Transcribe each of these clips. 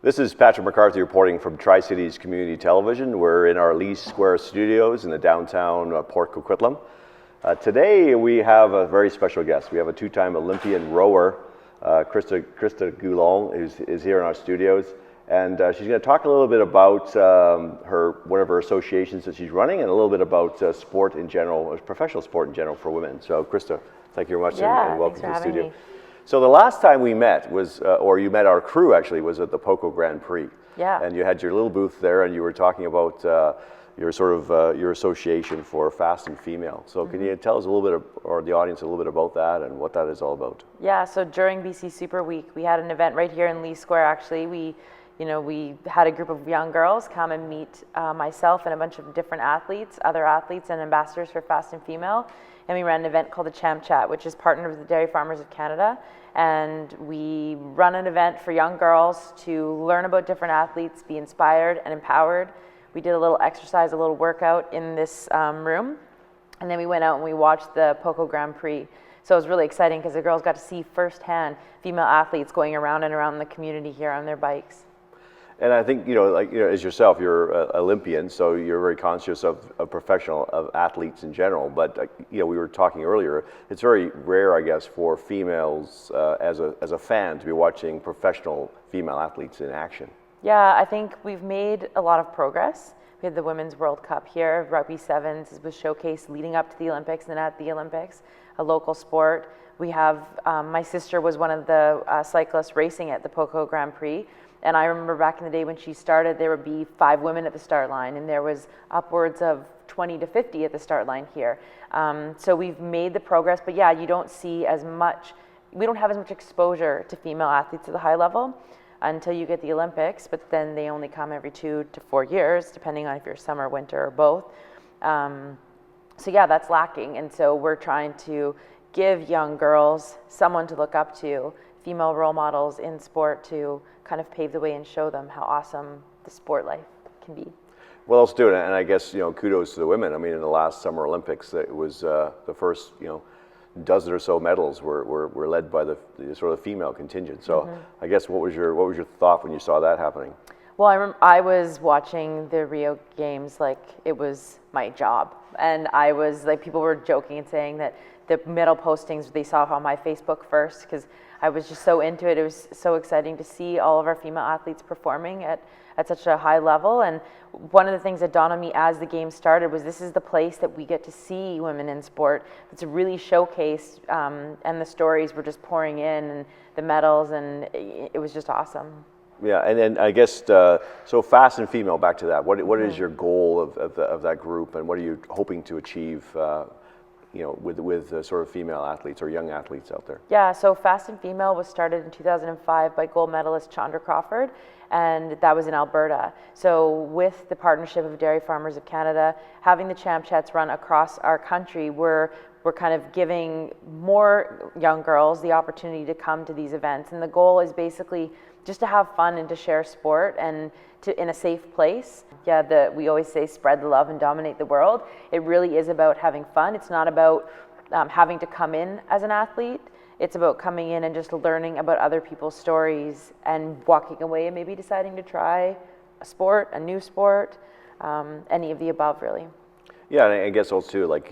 This is Patrick McCarthy reporting from Tri-Cities Community Television. We're in our Lee Square studios in the downtown Port Coquitlam. Today we have a very special guest. We have a two-time Olympian rower, Krista Guloien, is here in our studios. And she's going to talk a little bit about one of her associations that she's running, and a little bit about sport in general, professional sport in general for women. So Krista, thank you very much, and welcome to the studio. So the last time we met was, or you met our crew actually, was at the Poco Grand Prix. Yeah. And you had your little booth there, and you were talking about your association for fast and female. So can you tell us a little bit, or the audience a little bit about that and what that is all about? Yeah. So during BC Super Week, we had an event right here in Lee Square. Actually, we had a group of young girls come and meet myself and a bunch of different athletes, other athletes and ambassadors for fast and female. And we ran an event called the Champ Chat, which is partnered with the Dairy Farmers of Canada. And we run an event for young girls to learn about different athletes, be inspired and empowered. We did a little exercise, a little workout in this room. And then we went out and we watched the Poco Grand Prix. So it was really exciting because the girls got to see firsthand female athletes going around and around the community here on their bikes. And I think, as yourself, you're an Olympian, so you're very conscious of athletes in general. But, we were talking earlier, it's very rare, I guess, for females as a fan to be watching professional female athletes in action. Yeah, I think we've made a lot of progress. We had the Women's World Cup here. Rugby Sevens was showcased leading up to the Olympics and at the Olympics, a local sport. We have, my sister was one of the cyclists racing at the Poco Grand Prix. And I remember back in the day when she started, there would be 5 women at the start line, and there was upwards of 20 to 50 at the start line here. So we've made the progress, but yeah, you don't see as much, we don't have as much exposure to female athletes at the high level until you get the Olympics, but then they only come every 2 to 4 years, depending on if you're summer, winter, or both. So yeah, that's lacking, and so we're trying to give young girls someone to look up to, female role models in sport to kind of pave the way and show them how awesome the sport life can be. Well, let's do it. And I guess, kudos to the women. I mean, in the last Summer Olympics, it was the first, dozen or so medals were led by the sort of female contingent. So I guess what was your thought when you saw that happening? Well, I was watching the Rio Games like it was my job. And I was like, people were joking and saying that the medal postings they saw on my Facebook first, because I was just so into it. It was so exciting to see all of our female athletes performing at such a high level. And one of the things that dawned on me as the game started was this is the place that we get to see women in sport. It's really showcased, and the stories were just pouring in, and the medals, and it was just awesome. Yeah, and then I guess, so fast and female, back to that. What is your goal of that group, and what are you hoping to achieve with sort of female athletes or young athletes out there? Yeah, so Fast and Female was started in 2005 by gold medalist Chandra Crawford, and that was in Alberta. So with the partnership of Dairy Farmers of Canada, having the Champ Chats run across our country, we're kind of giving more young girls the opportunity to come to these events. And the goal is basically just to have fun and to share sport and in a safe place. Yeah, we always say spread the love and dominate the world. It really is about having fun. It's not about having to come in as an athlete. It's about coming in and just learning about other people's stories and walking away and maybe deciding to try a sport, a new sport, any of the above, really. Yeah, and I guess also too, like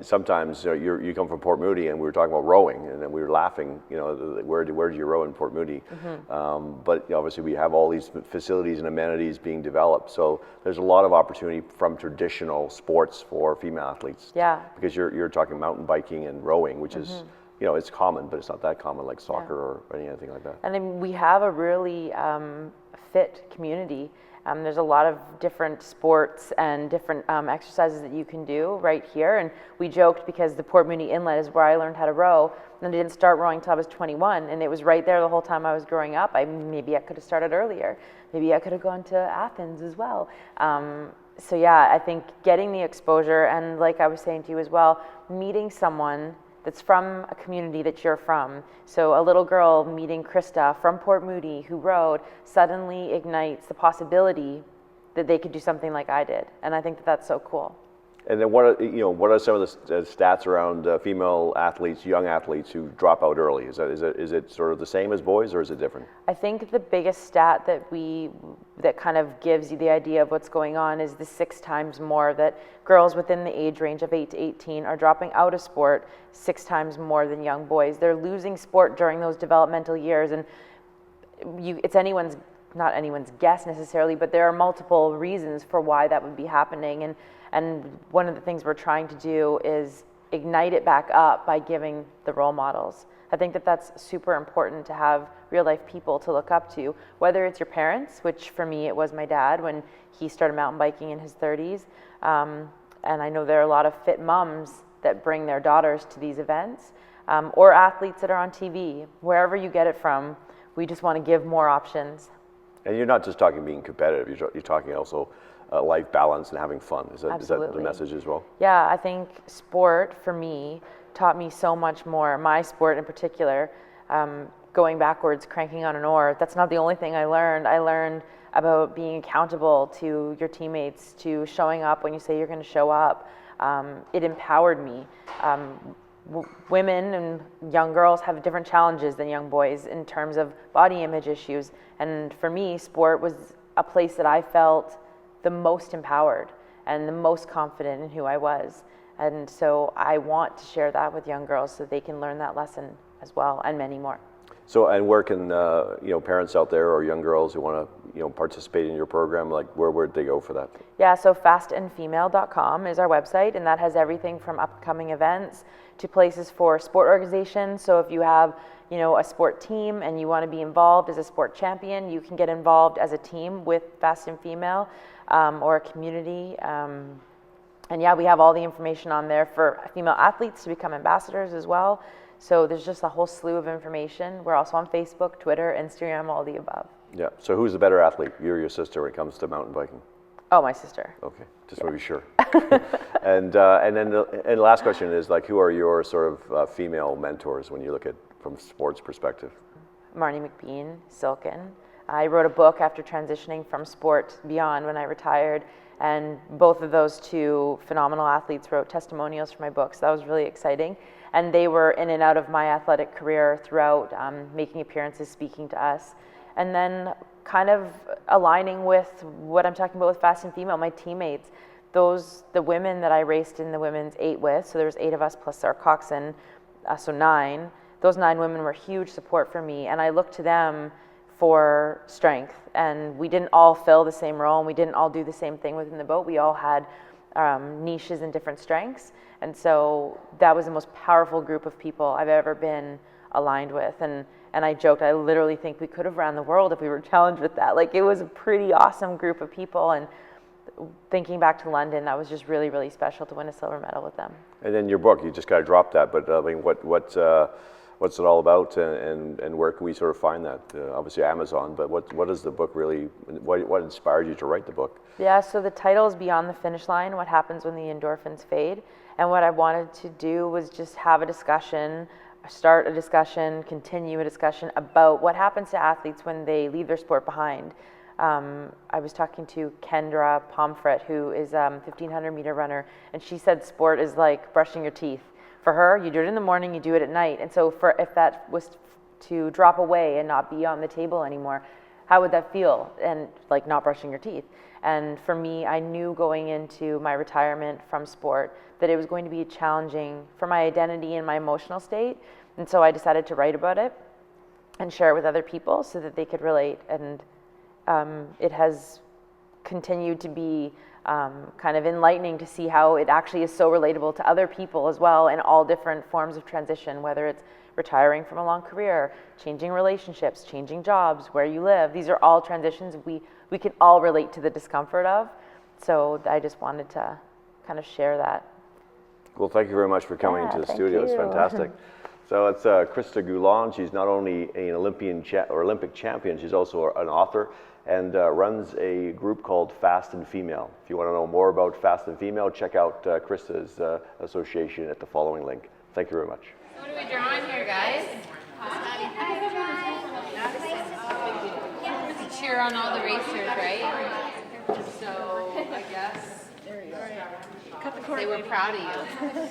sometimes you come from Port Moody, and we were talking about rowing, and then we were laughing. Where do you row in Port Moody? But obviously, we have all these facilities and amenities being developed. So there's a lot of opportunity from traditional sports for female athletes. Yeah. Because you're talking mountain biking and rowing, which is it's common, but it's not that common like soccer or anything like that. And then we have a really fit community. There's a lot of different sports and different exercises that you can do right here. And we joked because the Port Moody Inlet is where I learned how to row. And I didn't start rowing until I was 21. And it was right there the whole time I was growing up. Maybe I could have started earlier. Maybe I could have gone to Athens as well. So yeah, I think getting the exposure, and like I was saying to you as well, meeting someone that's from a community that you're from. So a little girl meeting Krista from Port Moody who rowed suddenly ignites the possibility that they could do something like I did. And I think that that's so cool. And then what are some of the stats around female athletes, young athletes who drop out early? Is it sort of the same as boys, or is it different? I think the biggest stat that kind of gives you the idea of what's going on is the 6 times more that girls within the age range of 8 to 18 are dropping out of sport 6 times more than young boys. They're losing sport during those developmental years, and it's not anyone's guess necessarily, but there are multiple reasons for why that would be happening. And one of the things we're trying to do is ignite it back up by giving the role models. I think that that's super important to have real life people to look up to, whether it's your parents, which for me it was my dad when he started mountain biking in his 30s. And I know there are a lot of fit moms that bring their daughters to these events, or athletes that are on TV. Wherever you get it from, we just want to give more options. And you're not just talking being competitive, you're talking also life balance and having fun. Is that the message as well? Yeah, I think sport for me taught me so much more. My sport in particular, going backwards, cranking on an oar, that's not the only thing I learned. I learned about being accountable to your teammates, to showing up when you say you're going to show up. It empowered me. Women and young girls have different challenges than young boys in terms of body image issues. And for me, sport was a place that I felt the most empowered and the most confident in who I was. And so I want to share that with young girls so they can learn that lesson as well, and many more. So, and where can parents out there or young girls who want to participate in your program, like where would they go for that? Yeah, so fastandfemale.com is our website, and that has everything from upcoming events to places for sport organizations. So if you have a sport team and you want to be involved as a sport champion, you can get involved as a team with Fast and Female, or a community. And yeah, we have all the information on there for female athletes to become ambassadors as well. So there's just a whole slew of information. We're also on Facebook, Twitter, Instagram, all the above. Yeah. So who's the better athlete, you or your sister, when it comes to mountain biking? Oh, my sister. Okay, just want to be sure. And then the last question is, like, who are your sort of female mentors when you look at from sports perspective? Marnie McBean, Silken. I wrote a book after transitioning from sport beyond when I retired, and both of those two phenomenal athletes wrote testimonials for my book, so that was really exciting. And they were in and out of my athletic career throughout, making appearances, speaking to us. And then kind of aligning with what I'm talking about with Fast and Female, my teammates, the women that I raced in the women's 8 with, so there was 8 of us plus our coxswain, so 9. Those 9 women were huge support for me, and I looked to them for strength. And we didn't all fill the same role, and we didn't all do the same thing within the boat. We all had niches and different strengths, and so that was the most powerful group of people I've ever been aligned with. And I joked, I literally think we could have ran the world if we were challenged with that. Like, it was a pretty awesome group of people, and thinking back to London, that was just really, really special to win a silver medal with them. And then your book, you just kind of dropped that, but I mean, what's it all about, and where can we sort of find that? Obviously Amazon, but what is the book really, what inspired you to write the book? Yeah, so the title is Beyond the Finish Line, What Happens When the Endorphins Fade. And what I wanted to do was just have a discussion, start a discussion, continue a discussion about what happens to athletes when they leave their sport behind. I was talking to Kendra Pomfret, who is a 1,500 meter runner, and she said sport is like brushing your teeth. For her, you do it in the morning, you do it at night. And so if that was to drop away and not be on the table anymore, how would that feel? And like not brushing your teeth. And for me, I knew going into my retirement from sport that it was going to be challenging for my identity and my emotional state. And so I decided to write about it and share it with other people so that they could relate. And it has continued to be kind of enlightening to see how it actually is so relatable to other people as well in all different forms of transition, whether it's retiring from a long career, changing relationships, changing jobs, where you live. These are all transitions we can all relate to the discomfort of. So I just wanted to kind of share that. Well, thank you very much for coming to the studio. It's fantastic. So it's Krista Guloien. She's not only an Olympic champion, she's also an author, and runs a group called Fast and Female. If you want to know more about Fast and Female, check out Krista's association at the following link. Thank you very much. What are we drawing here, guys? To cheer on all the racers, right? So I guess They were proud of you.